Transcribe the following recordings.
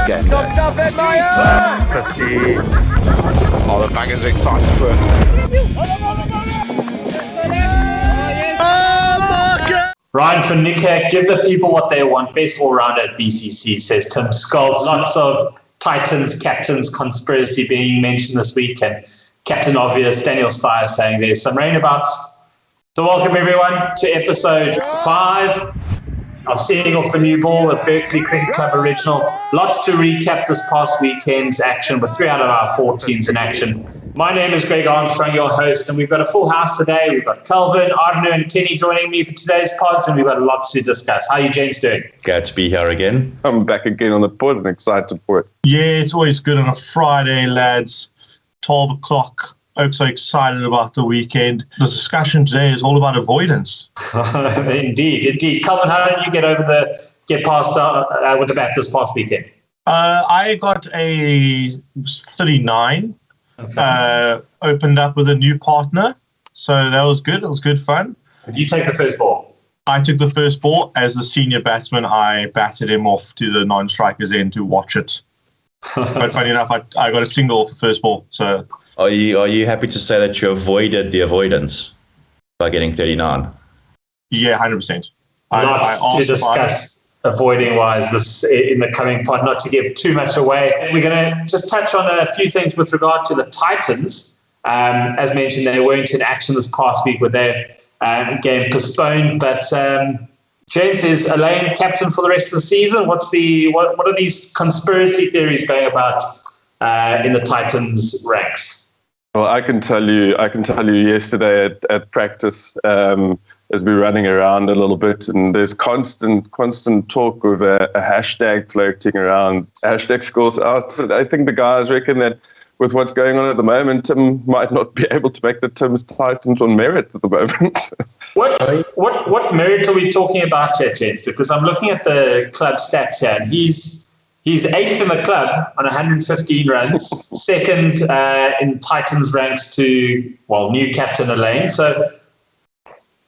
game day. 50. Oh, the baggers are excited for it. Ryan for Nicker, give the people what they want. Best all-rounder at BCC, says Tim Scholz. Lots of Titans, captains, conspiracy being mentioned this week. And Captain Obvious, Daniel Steyer saying there's some rainabouts. So welcome everyone to episode 5 of Seeing Off the New Ball, a Bergvliet Cricket Club original. Lots to recap this past weekend's action with 3 out of our 4 teams in action. My name is Greg Armstrong, your host, and we've got a full house today. We've got Calvyn, Arno and Kenny joining me for today's pods, and we've got lots to discuss. How are you gents doing? Glad to be here again. I'm back again on the pod and excited for it. Yeah, it's always good on a Friday, lads. 12 o'clock. Oaks are excited about the weekend. The discussion today is all about avoidance. Indeed. Calvyn, how did you get past with the bat this past weekend? I got a 39. Okay. Opened up with a new partner. So that was good. It was good fun. Did you take the first ball? I took the first ball. As the senior batsman, I batted him off to the non-strikers end to watch it. But funny enough, I got a single off the first ball. So... Are you happy to say that you avoided the avoidance by getting 39? Yeah, 100%. Lots to discuss avoiding-wise this in the coming pod, not to give too much away. We're going to just touch on a few things with regard to the Titans. As mentioned, they weren't in action this past week with their game postponed, but James, is Elaine captain for the rest of the season? What are these conspiracy theories going about in the Titans ranks? Well, I can tell you yesterday at practice, as we're running around a little bit, and there's constant talk of a hashtag floating around. Hashtag scores out. I think the guys reckon that with what's going on at the moment, Tim might not be able to make the Tim's Titans on merit at the moment. What merit are we talking about here, James? Because I'm looking at the club stats here, and He's 8th in the club on 115 runs, second in Titans ranks to, new captain Elaine. So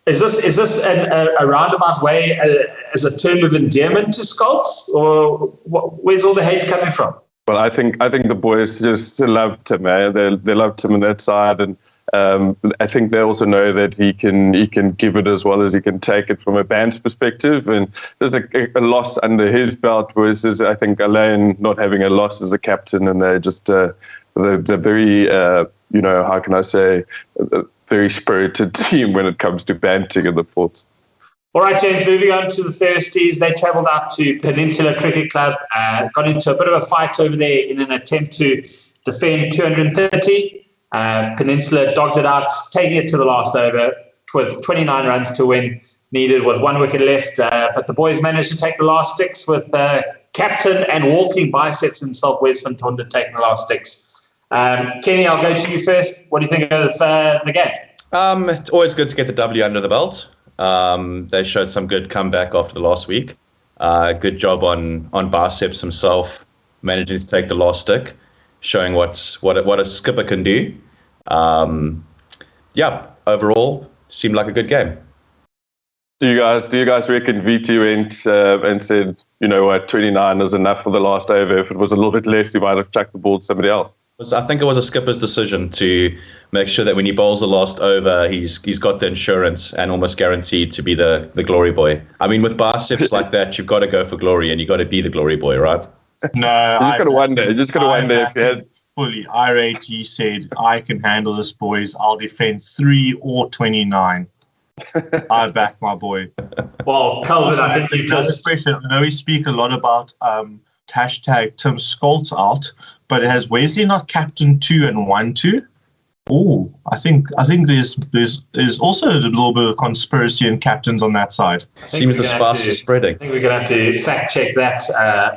is this a roundabout way as a term of endearment to Scholz, or where's all the hate coming from? Well, I think the boys just love Tim. They love Tim on that side, and I think they also know that he can give it as well as he can take it from a band's perspective. And there's a loss under his belt versus, I think, Elaine not having a loss as a captain, and they're just they're very how can I say, a very spirited team when it comes to banting in the fourth. All right, James, moving on to the Thirsties. They travelled out to Peninsula Cricket Club, got into a bit of a fight over there in an attempt to defend 230. Peninsula dogged it out, taking it to the last over with 29 runs to win, needed with 1 wicket left. But the boys managed to take the last sticks with captain and walking biceps himself, Wes van Tonder, taking the last sticks. Kenny, I'll go to you first. What do you think of the game? It's always good to get the W under the belt. They showed some good comeback after the last week. Good job on biceps himself, managing to take the last stick, showing what a skipper can do. Overall, seemed like a good game. Do you guys reckon VT went and said, 29 is enough for the last over? If it was a little bit less, he might have chucked the ball to somebody else. I think it was a skipper's decision to make sure that when he bowls the last over, he's got the insurance and almost guaranteed to be the glory boy. I mean, with biceps like that, you've got to go for glory and you've got to be the glory boy, right? No, you just got to wonder. If you had fully irate. He said, "I can handle this, boys. I'll defend 3 or 29." I back my boy. Well, Calvyn, I think you just... question. I know we speak a lot about hashtag Tim Scholz out, but has Wesley not captain 2 and 1-2? Oh, I think there's also a little bit of conspiracy in captains on that side. Seems the spice is spreading. I think we're going to have to fact check that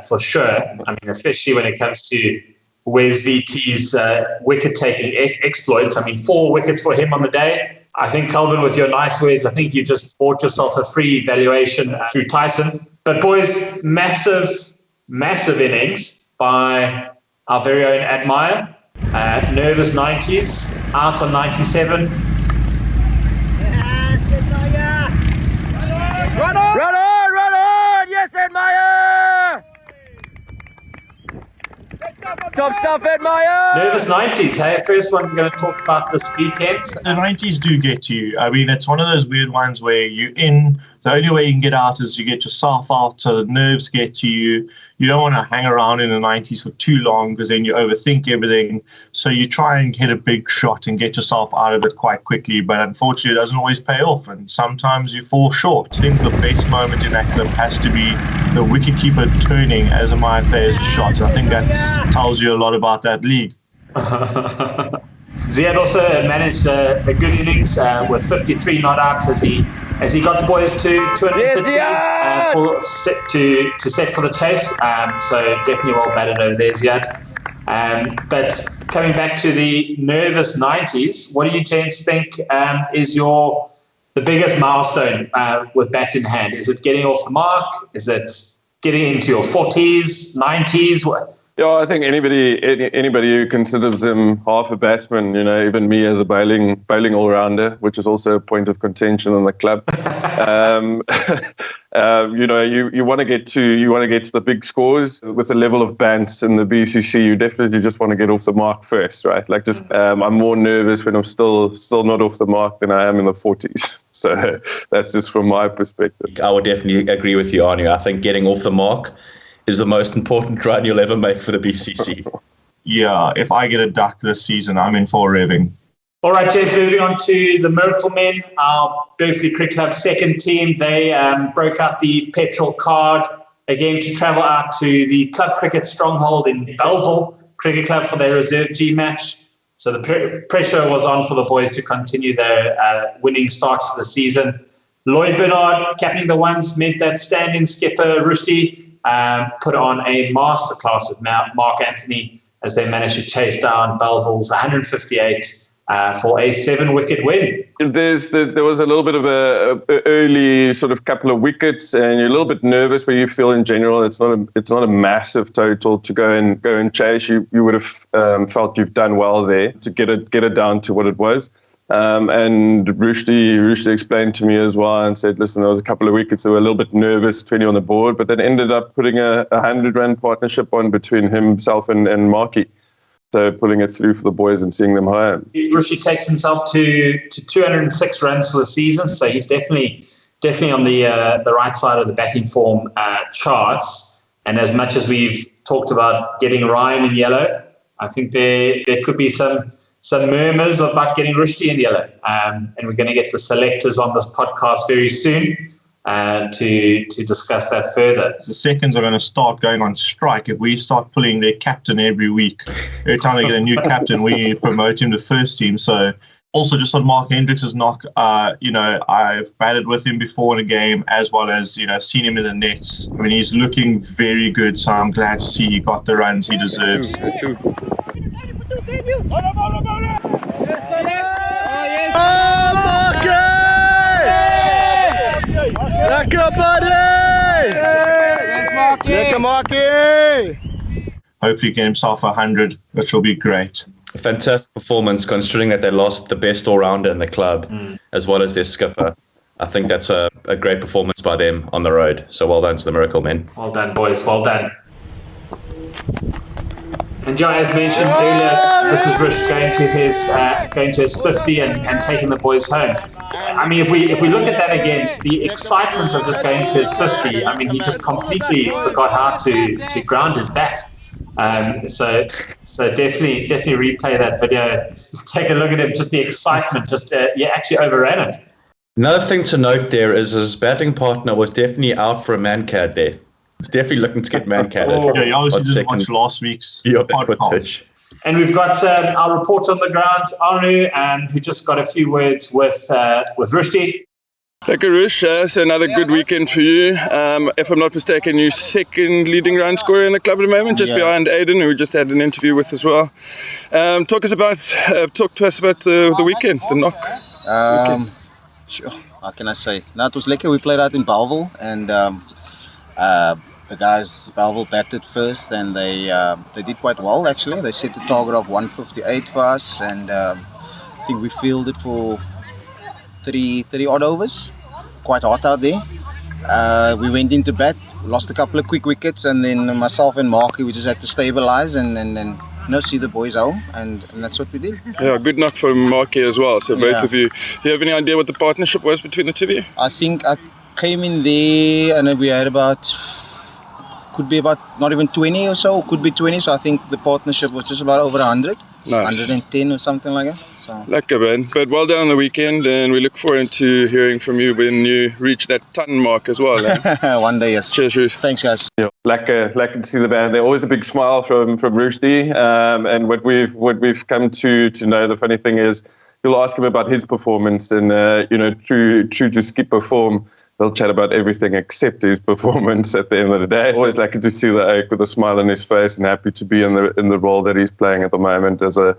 for sure. I mean, especially when it comes to Wes VT's wicket-taking exploits. I mean, 4 wickets for him on the day. I think, Calvyn, with your nice words, I think you just bought yourself a free valuation through Tyson. But boys, massive innings by our very own Admire. Nervous 90s, out on 97. Run on! Yes, Admire! top stuff, Ed Meyer! Nervous 90s, hey? First one we're going to talk about this weekend. The 90s do get to you. I mean, it's one of those weird ones where you're in, the only way you can get out is you get yourself out, so the nerves get to you. You don't want to hang around in the 90s for too long because then you overthink everything. So you try and hit a big shot and get yourself out of it quite quickly, but unfortunately it doesn't always pay off, and sometimes you fall short. I think the best moment in that clip has to be the wicketkeeper turning as a Meyer player's shot. I think that tells you a lot about that league. Ziad also managed a good innings with 53 not outs as he got the boys to 250 to set for the chase. So definitely well batted over there, Ziad. But coming back to the nervous 90s, what do you gents think is the biggest milestone with bat in hand? Is it getting off the mark? Is it getting into your 40s, 90s? Yeah, I think anybody who considers him half a batsman, even me as a bowling all-rounder, which is also a point of contention in the club. You want to get to the big scores with the level of bants in the BCC. You definitely just want to get off the mark first, right? Like I'm more nervous when I'm still not off the mark than I am in the 40s. So that's just from my perspective. I would definitely agree with you, Arno. I think getting off the mark is the most important run you'll ever make for the BCC. Yeah, if I get a duck this season, I'm in for revving. All right, gents, moving on to the Miracle Men, our Bergvliet Cricket Club second team. They broke out the petrol card again to travel out to the club cricket stronghold in Bergvliet Cricket Club for their reserve G match. So the pressure was on for the boys to continue their winning start to the season. Lloyd Bernard, captaining the ones, meant that stand-in skipper Rushdie put on a masterclass with Mark Anthony as they managed to chase down Belville's 158 for a 7-wicket win. There was a little bit of a early sort of couple of wickets, and you're a little bit nervous, but you feel in general it's not a massive total to go and chase. You would have felt you've done well there to get it down to what it was. And Rushdie explained to me as well and said, listen, there was a couple of wickets that were a little bit nervous, 20 on the board, but then ended up putting a 100-run partnership on between himself and Marky. So pulling it through for the boys and seeing them home. Rushdie takes himself to 206 runs for the season, so he's definitely on the right side of the batting form charts. And as much as we've talked about getting Ryan in yellow, I think there could be some murmurs about getting Rushdie in yellow. And we're going to get the selectors on this podcast very soon to discuss that further. The seconds are going to start going on strike if we start pulling their captain every week. Every time they get a new captain, we promote him to first team. So also just on Mark Hendricks' knock, I've batted with him before in a game as well as, seen him in the nets. I mean, he's looking very good, so I'm glad to see he got the runs he deserves. Lekker, buddy! Lekker, Marky! Hopefully get himself 100, which will be great. A fantastic performance considering that they lost the best all-rounder in the club as well as their skipper. I think that's a great performance by them on the road. So well done to the Miracle Men. Well done, boys. Well done. And John, as mentioned earlier, this is Rish going to his 50 and taking the boys home. I mean, if we look at that again, the excitement of just going to his 50, I mean, he just completely forgot how to ground his bat. So definitely replay that video. Take a look at him. Just the excitement. Actually overran it. Another thing to note there is his batting partner was definitely out for a man-cad there. He's definitely looking to get man-cadded. Yeah, he obviously didn't watch last week's podcast. And we've got our reporter on the ground, Arno, who just got a few words with Rushdie. Lekker Rush, so another good weekend for you. If I'm not mistaken, you're second leading run scorer in the club at the moment, just behind Aiden, who we just had an interview with as well. Talk to us about the weekend, the knock. Sure, how can I say? No, it was lekker. We played out in Belville, and the guys Belville batted first, and they did quite well actually. They set the target of 158 for us, and I think we fielded for 30 odd overs. Quite hot out there. We went into bat, lost a couple of quick wickets, and then myself and Marky, we just had to stabilize and see the boys home, and that's what we did. Yeah, good knock from Marky as well. So both of you, do you have any idea what the partnership was between the two of you? I think I came in there and we had could be about not even 20 or so, could be 20. So I think the partnership was just about over 100, Nice. 110 or something like that. So Lekker, man. But well done on the weekend, and we look forward to hearing from you when you reach that ton mark as well. Eh? one day, yes. Cheers, Roos. Thanks, guys. Yeah, lekker to see the band. They're always a big smile from Rushdie. And what we've come to know, the funny thing is, you'll ask him about his performance, and true to skipper form, they'll chat about everything except his performance at the end of the day. Always lucky to see the Oak with a smile on his face, and happy to be in the role that he's playing at the moment as a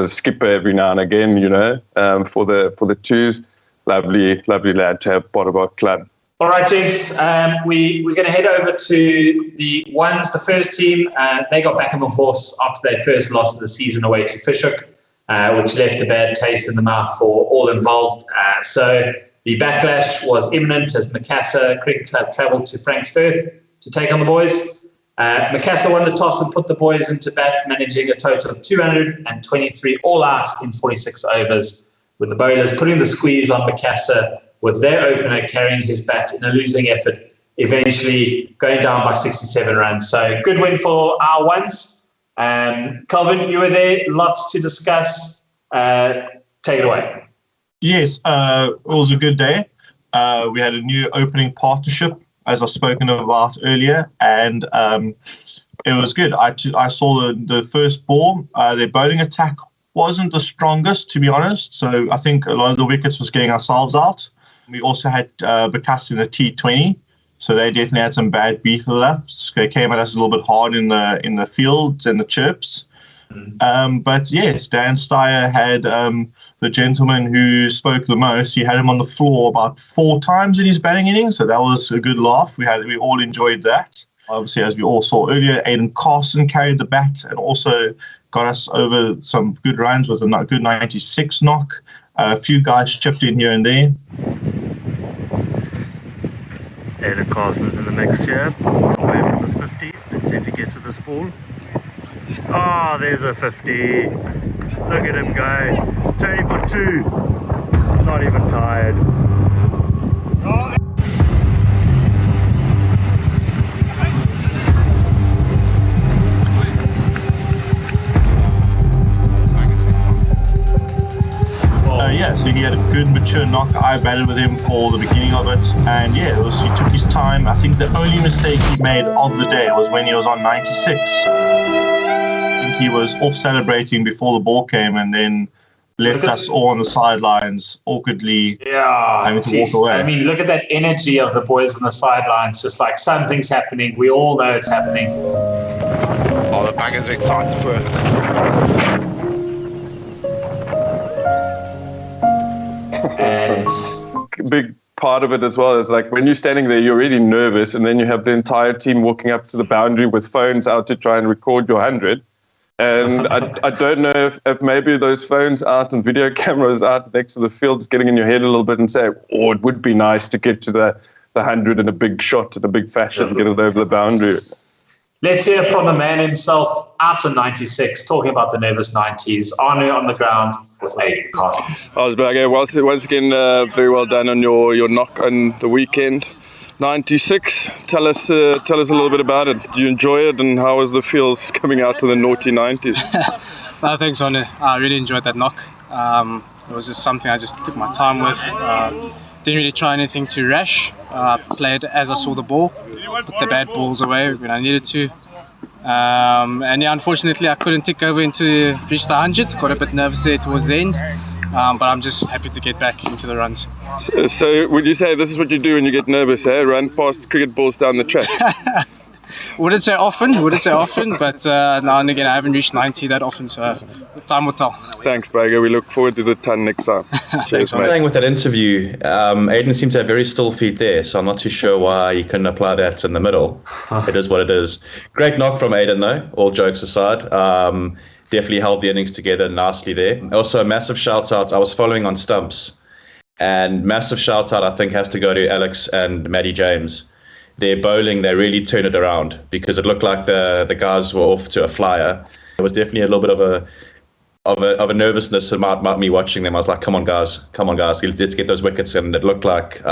skipper every now and again. For the twos, lovely lad to have part of our club. All right, gents, we're going to head over to the ones, the first team. They got back on the horse after their first loss of the season away to Fishhook, which left a bad taste in the mouth for all involved. So the backlash was imminent as Macassar Cricket Club travelled to Franksfirth to take on the boys. Macassar won the toss and put the boys into bat, managing a total of 223 all out in 46 overs, with the bowlers putting the squeeze on Macassar, with their opener carrying his bat in a losing effort, eventually going down by 67 runs. So good win for our ones. Calvyn, you were there, lots to discuss. Take it away. Yes, it was a good day. We had a new opening partnership, as I've spoken about earlier, and it was good. I saw the first ball. Their bowling attack wasn't the strongest, to be honest, so I think a lot of the wickets was getting ourselves out. We also had Bacas in the T20, so they definitely had some bad beef left. They came at us a little bit hard in the fields and the chirps. But yes, Dan Steyer had the gentleman who spoke the most. He had him on the floor about 4 times in his batting innings, so that was a good laugh. We all enjoyed that. Obviously, as we all saw earlier, Aidan Carson carried the bat and also got us over some good runs with a good 96 knock. A few guys chipped in here and there. Aidan Carson's in the mix here, away from his 50. Let's see if he gets to this ball. Oh, there's a 50. Look at him go. Turning for 2. Not even tired. So he had a good mature knock. I batted with him for the beginning of it, and he took his time. I think the only mistake he made of the day was when he was on 96. I think he was off celebrating before the ball came, and then left us all on the sidelines awkwardly having to walk away. I mean, look at that energy of the boys on the sidelines, just like something's happening. We all know it's happening. Oh, the baggers are excited for it. And Big part of it as well is like when you're standing there, you're really nervous, and then you have the entire team walking up to the boundary with phones out to try and record your 100. And I don't know if maybe those phones out and video cameras out next to the field is getting in your head a little bit and say, it would be nice to get to the 100 in a big shot, in a big fashion, and get it over the boundary. let's hear from the man himself out of 96, talking about the nervous 90s. Arno on the ground with Aidan Carson. Osberg, once again, very well done on your knock on the weekend. 96. Tell us a little bit about it. Do you enjoy it, and how was the feels coming out to the naughty 90s? Thanks, Arno. I really enjoyed that knock. It was just something I just took my time with. Didn't really try anything too rash. Played as I saw the ball. Put the bad balls away when I needed to. And yeah, unfortunately, I couldn't tick over into reach the 100. Got a bit nervous there towards the end. But I'm just happy to get back into the runs. So would you say this is what you do when you get nervous, eh? Run past cricket balls down the track? Wouldn't say often, but now and again I haven't reached 90 that often, so time will tell. Thanks, Bagger. We look forward to the ton next time. Cheers, mate. Saying with that interview, Aidan seemed to have very still feet there, so I'm not too sure why he couldn't apply that in the middle. It is what it is. Great knock from Aidan, though, all jokes aside. Definitely held the innings together nicely there. Also, a massive shout out. I was following on stumps, and massive shout out I think has to go to Alex and Matty James. Their bowling, they really turned it around, because it looked like the guys were off to a flyer. It was definitely a little bit of a nervousness about me watching them. I was like, come on guys, let's get those wickets. And it looked like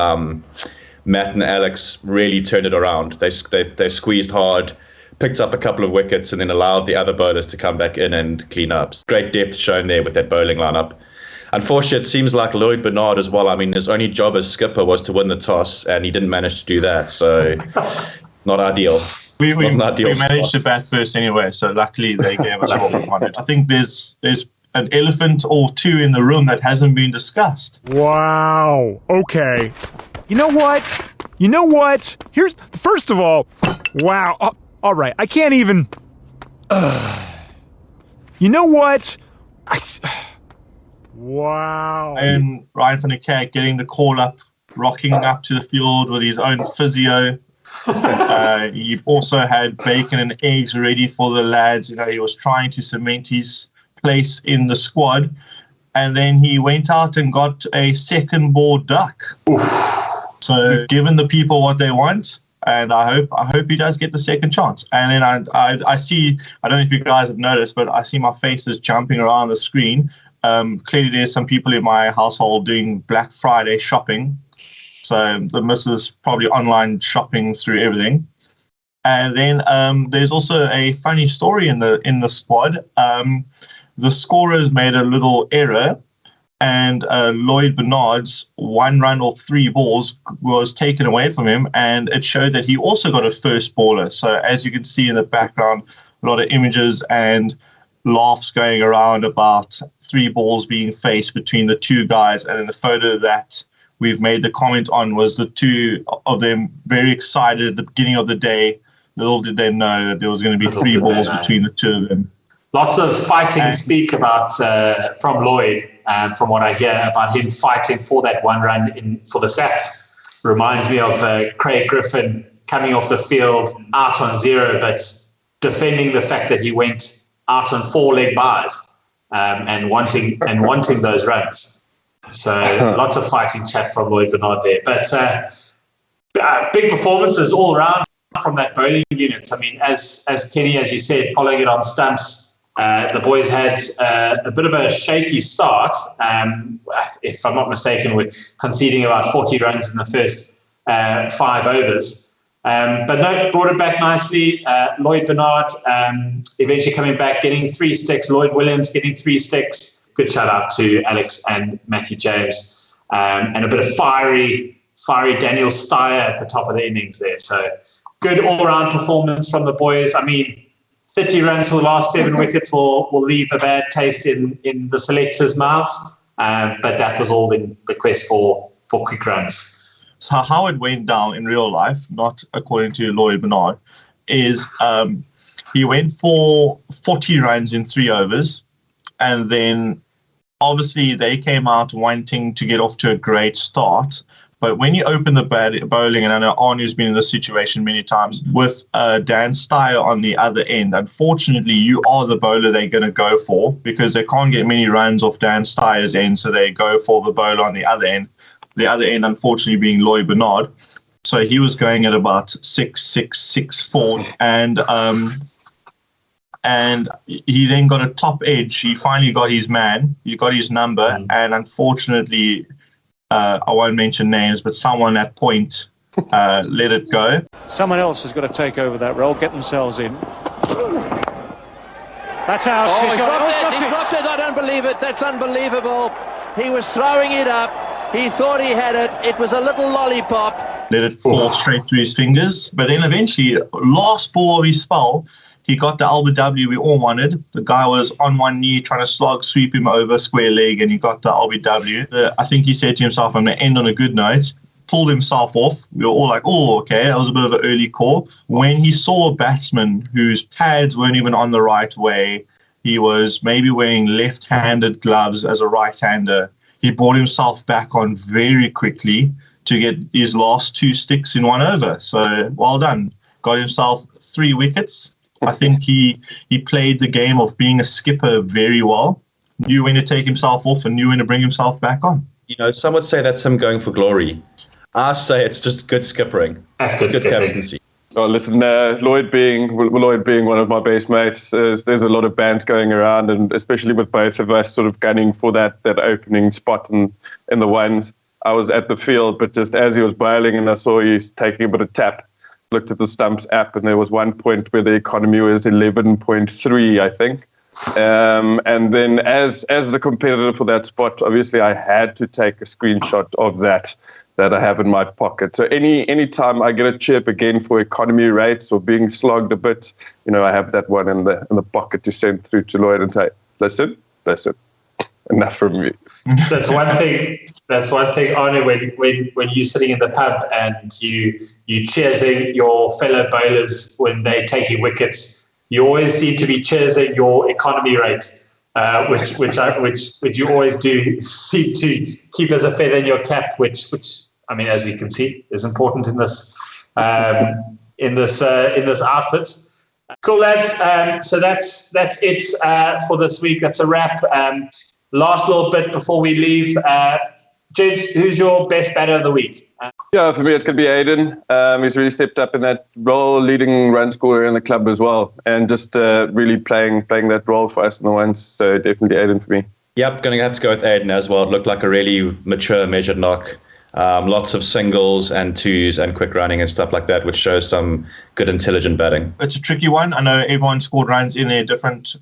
Matt and Alex really turned it around. They squeezed hard, picked up a couple of wickets, and then allowed the other bowlers to come back in and clean up. Great depth shown there with that bowling lineup. Unfortunately, it seems like Lloyd Bernard as well. I mean, his only job as skipper was to win the toss, and he didn't manage to do that. So, not ideal. We managed to bat first anyway, so luckily they gave us what we wanted. I think there's an elephant or two in the room that hasn't been discussed. Wow. Okay. You know what? Here's, first of all, wow. All right, I can't even... You know what? Wow. And Ryan van der Kerk getting the call up, rocking up to the field with his own physio. He also had bacon and eggs ready for the lads. He was trying to cement his place in the squad. And then he went out and got a second ball duck. Oof. So we've given the people what they want. And I hope he does get the second chance. And then I see, I don't know if you guys have noticed, but I see my faces jumping around the screen. Clearly there's some people in my household doing Black Friday shopping. So the missus probably online shopping through everything. And then there's also a funny story in the squad. The scorers made a little error, and Lloyd Bernard's 1 run off 3 balls was taken away from him, and it showed that he also got a first baller. So as you can see in the background, a lot of images and laughs going around about 3 balls being faced between the 2 guys. And in the photo that we've made the comment on was the 2 of them very excited at the beginning of the day. Little did they know that there was going to be 3 balls between the 2 of them. Lots of fighting speak about from Lloyd, from what I hear about him fighting for that 1 run for the Sats. Reminds me of Craig Griffin coming off the field out on 0, but defending the fact that he went out on 4 leg buys and wanting those runs. So lots of fighting chat from Lloyd Bernard there. But big performances all around from that bowling unit. I mean, as Kenny, as you said, following it on stumps, the boys had a bit of a shaky start, if I'm not mistaken, with conceding about 40 runs in the first 5 overs. But no, brought it back nicely. Lloyd Bernard eventually coming back, getting 3 sticks. Lloyd Williams getting 3 sticks. Good shout out to Alex and Matthew James. And a bit of fiery Daniel Steyer at the top of the innings there. So good all-round performance from the boys. I mean, 30 runs for the last 7 wickets will leave a bad taste in the selectors' mouths, but that was all in the quest for quick runs. So how it went down in real life, not according to Lloyd Bernard, is he went for 40 runs in 3 overs, and then obviously they came out wanting to get off to a great start. But when you open the bowling, and I know Arno's been in this situation many times, with Dan Steyer on the other end, unfortunately, you are the bowler they're going to go for because they can't get many runs off Dan Steyer's end, so they go for the bowler on the other end. The other end, unfortunately, being Lloyd Bernard. So he was going at about 6-4, and he then got a top edge. He finally got his man. He got his number, and unfortunately... I won't mention names, but someone at point let it go. Someone else has got to take over that role, get themselves in. That's out. Oh, he dropped it. I don't believe it. That's unbelievable. He was throwing it up. He thought he had it. It was a little lollipop. Let it fall straight through his fingers. But then eventually, last ball of his spell, he got the LBW we all wanted. The guy was on one knee trying to sweep him over square leg, and he got the LBW. I think he said to himself, I'm going to end on a good note. Pulled himself off. We were all like, oh, okay, that was a bit of an early call. When he saw a batsman whose pads weren't even on the right way, he was maybe wearing left-handed gloves as a right-hander, he brought himself back on very quickly to get his last 2 sticks in 1 over. So well done. Got himself 3 wickets. I think he played the game of being a skipper very well, knew when to take himself off and knew when to bring himself back on. You know, some would say that's him going for glory. I say it's just good skippering. That's good captaincy. Oh, listen, Lloyd being one of my best mates, there's a lot of bands going around, and especially with both of us sort of gunning for that opening spot in the ones. I was at the field, but just as he was bowling and I saw he's taking a bit of tap, looked at the Stumps app, and there was one point where the economy was 11.3, I think. And then as the competitor for that spot, obviously I had to take a screenshot of that I have in my pocket. So any time I get a chirp again for economy rates or being slogged a bit, I have that one in the pocket to send through to Lloyd and say, listen, enough from me. That's one thing, Arno, when you're sitting in the pub and you cheersing your fellow bowlers when they're taking wickets, you always seem to be cheersing your economy rate. Which you always do seem to keep as a feather in your cap, which I mean, as we can see, is important in this outfit. Cool, lads. So that's it for this week. That's a wrap. Last little bit before we leave, gents, who's your best batter of the week? Yeah, for me, it's going to be Aiden. He's really stepped up in that role, leading run scorer in the club as well, and just really playing that role for us in the ones. So definitely Aiden for me. Yep, going to have to go with Aiden as well. It looked like a really mature, measured knock. Lots of singles and twos and quick running and stuff like that, which shows some good, intelligent batting. It's a tricky one. I know everyone scored runs in their different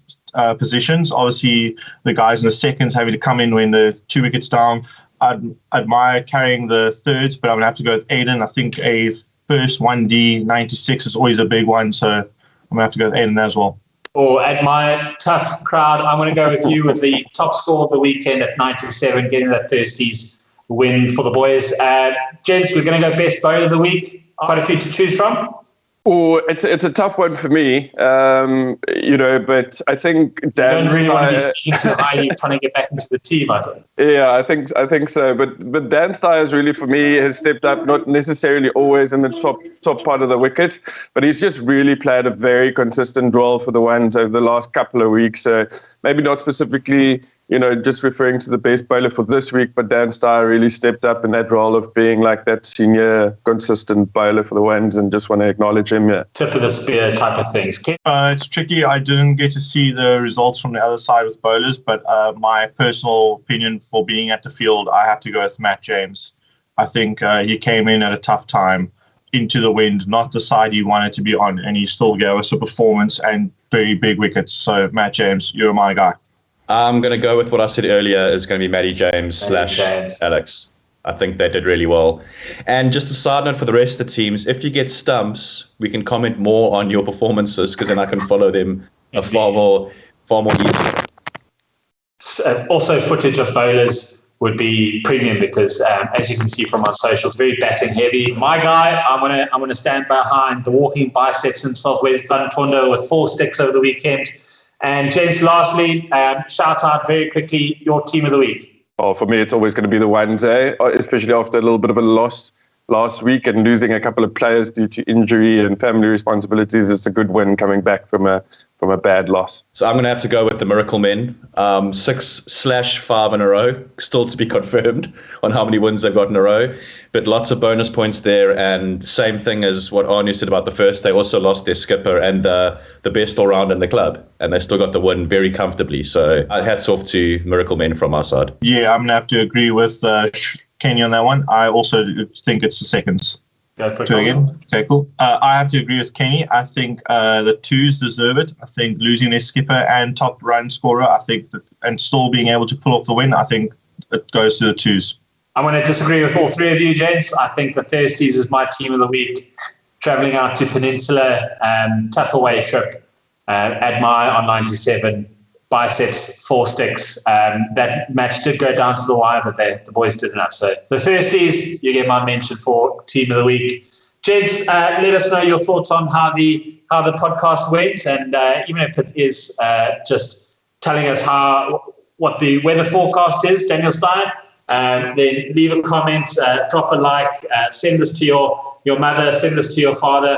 positions. Obviously, the guys in the seconds having to come in when the 2 wickets down. I'd admire carrying the thirds, but I'm going to have to go with Aiden. I think a first 1D 96 is always a big one, so I'm going to have to go with Aiden as well. Or admire tough crowd, I'm going to go with you with the top score of the weekend at 97, getting that Thirsties win for the boys. Gents, we're going to go best bowler of the week. Quite a few to choose from. Oh, it's a tough one for me, but I think Dan. You don't really want to be speaking too highly, trying to get back into the team, I think. Yeah, I think so. But Dan Styres really, for me, has stepped up. Not necessarily always in the top part of the wicket, but he's just really played a very consistent role for the ones over the last couple of weeks. So maybe not specifically, just referring to the best bowler for this week, but Dan Styres really stepped up in that role of being like that senior, consistent bowler for the ones, and just want to acknowledge him. Yeah. Tip of the spear type of things. It's tricky. I didn't get to see the results from the other side with bowlers, but my personal opinion for being at the field, I have to go with Matt James. I think he came in at a tough time, into the wind, not the side he wanted to be on, and he still gave us a performance and very big wickets. So Matt James, you're my guy. I'm going to go with what I said earlier is going to be Matty James / Alex. I think they did really well. And just a side note for the rest of the teams, if you get stumps, we can comment more on your performances, because then I can follow them far more easily. Also, footage of bowlers would be premium because, as you can see from our socials, very batting heavy. My guy, I'm gonna stand behind the walking biceps himself, Wes Van Tondo, with 4 sticks over the weekend. And James, lastly, shout out very quickly your team of the week. Oh, for me, it's always going to be the ones, especially after a little bit of a loss last week and losing a couple of players due to injury and family responsibilities. It's a good win coming back from a bad loss. So I'm going to have to go with the Miracle Men, 6/5 in a row, still to be confirmed on how many wins they've got in a row, but lots of bonus points there. And same thing as what Arno said about the first, they also lost their skipper and the best all-round in the club, and they still got the win very comfortably. So hats off to Miracle Men from our side. Yeah, I'm going to have to agree with Kenny on that one. I also think it's the seconds. Go for it. Again. Okay, cool. I have to agree with Kenny. I think the twos deserve it. I think losing their skipper and top run scorer, and still being able to pull off the win, I think it goes to the twos. I'm going to disagree with all 3 of you, gents. I think the Thirsties is my team of the week. Travelling out to Peninsula, tough away trip. Admire on 97. Biceps, 4 sticks. That match did go down to the wire, but the boys did enough. So the Thirsties, you get my mention for team of the week. Gents, let us know your thoughts on how the podcast went, and even if it is just telling us what the weather forecast is, Daniel Stein, then leave a comment, drop a like, send this to your mother, send this to your father.